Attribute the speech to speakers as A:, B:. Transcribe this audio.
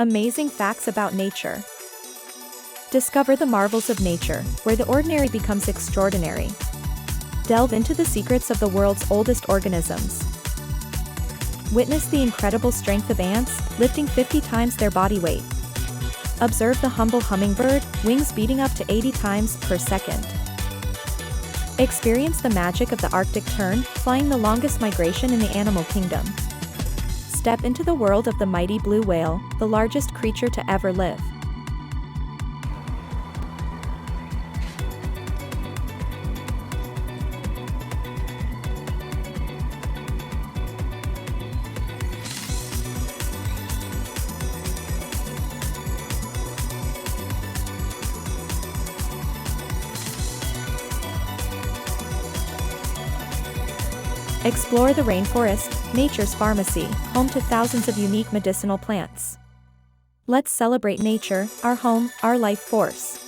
A: Amazing facts about nature. Discover the marvels of nature, where the ordinary becomes extraordinary. Delve into the secrets of the world's oldest organisms. Witness the incredible strength of ants, lifting 50 times their body weight. Observe the humble hummingbird, wings beating up to 80 times per second. Experience the magic of the Arctic tern, flying the longest migration in the animal kingdom. Step into the world of the mighty blue whale, the largest creature to ever live. Explore the rainforest, nature's pharmacy, home to thousands of unique medicinal plants. Let's celebrate nature, our home, our life force.